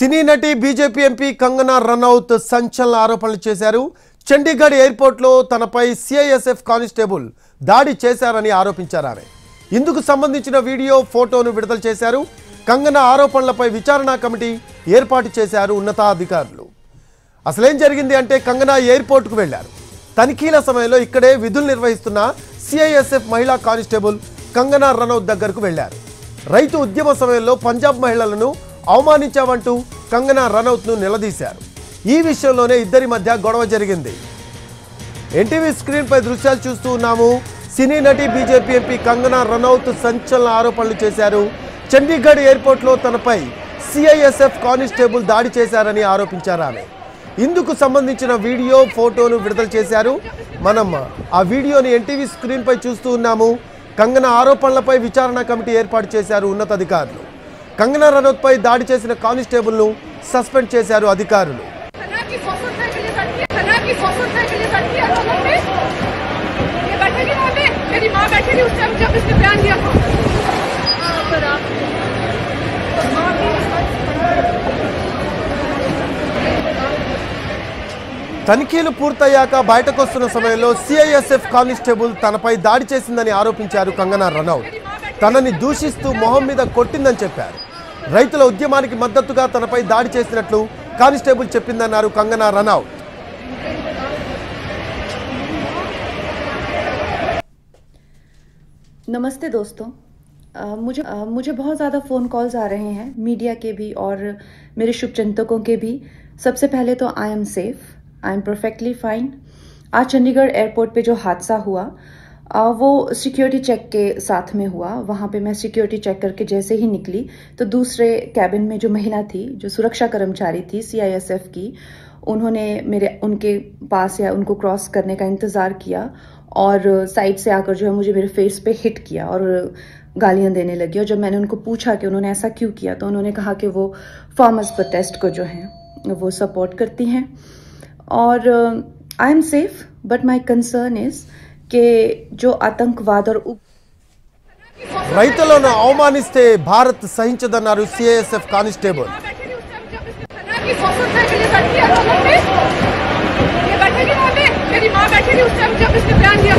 సినీ నటి BJP MP Kangana Ranaut సంచలన ఆరోపణలు చేశారు. చండీగఢ్ ఎయిర్పోర్ట్లో తనపై సిఐఎస్ఎఫ్ కానిస్టేబుల్ దాడి చేశారని ఆరోపించారు. ఆమె ఇందుకు సంబంధించిన వీడియో ఫోటోను విడుదల చేశారు. కంగనా ఆరోపణలపై విచారణ కమిటీ ఏర్పాటు చేశారు ఉన్నతాధికారులు. అసలేం జరిగింది అంటే కంగనా ఎయిర్పోర్ట్కు వెళ్లారు. తనిఖీల సమయంలో ఇక్కడే విధులు నిర్వహిస్తున్న సిఐఎస్ఎఫ్ మహిళా కానిస్టేబుల్ కంగనా రనౌత్ దగ్గరకు వెళ్లారు. రైతు ఉద్యమ సమయంలో పంజాబ్ మహిళలను అవమానించావంటూ కంగనా రనౌత్ను నిలదీశారు. ఈ విషయంలోనే ఇద్దరి మధ్య గొడవ జరిగింది. ఎన్టీవీ స్క్రీన్పై దృశ్యాలు చూస్తూ ఉన్నాము. సినీ నటి బీజేపీ ఎంపీ కంగనా రనౌత్ సంచలన ఆరోపణలు చేశారు. చండీగఢ్ ఎయిర్పోర్ట్లో తనపై సిఐఎస్ఎఫ్ కానిస్టేబుల్ దాడి చేశారని ఆరోపించారు. ఆమె ఇందుకు సంబంధించిన వీడియో ఫోటోను విడుదల చేశారు. మనం ఆ వీడియోని ఎన్టీవీ స్క్రీన్పై చూస్తూ ఉన్నాము. కంగనా ఆరోపణలపై విచారణ కమిటీ ఏర్పాటు చేశారు ఉన్నతాధికారులు. కంగనా రనౌత్పై దాడి చేసిన కానిస్టేబుల్ను సస్పెండ్ చేశారు అధికారులు. తనిఖీలు పూర్తయ్యాక బయటకొస్తున్న సమయంలో సిఐఎస్ఎఫ్ కానిస్టేబుల్ తనపై దాడి చేసిందని ఆరోపించారు కంగనా రనౌత్. తనని దూషిస్తూ మొహం మీద కొట్టిందని చెప్పారు. రైతుల ఉద్యమానికి మద్దతుగా తనపై దాడి చేసినట్లు కానిస్టేబుల్ చెప్పిందన్నారు కంగనా రనౌత్. नमस्ते दोस्तों, मुझे बहुत ज़्यादा फ़ोन कॉल्स आ रहे हैं, मीडिया के भी और मेरे शुभचिंतकों के भी। सबसे पहले तो I am safe, I am perfectly fine. आज चंडीगढ़ एयरपोर्ट पे जो हादसा हुआ वो सिक्योरिटी चेक के साथ में हुआ। वहाँ पे मैं सिक्योरिटी चेक करके जैसे ही निकली तो दूसरे कैबिन में जो महिला थी, जो सुरक्षा कर्मचारी थी सीआईएसएफ की, उन्होंने उनके पास या उनको क्रॉस करने का इंतज़ार किया और साइड से आकर जो है मुझे मेरे फेस पे हिट किया और गालियां देने लगी। और जब मैंने उनको पूछा कि उन्होंने ऐसा क्यों किया तो उन्होंने कहा कि वो फार्मर्स प्रोटेस्ट को जो है वो सपोर्ट करती हैं। और I am safe, but my concern is कि जो आतंकवाद और రైతులను అవమానిస్తే భారత్ సహించదన్నారు సిఐఎస్ఎఫ్ కానిస్టేబుల్. मेरी माँ बैठी थी उस टाइम जब इसने बयान दिया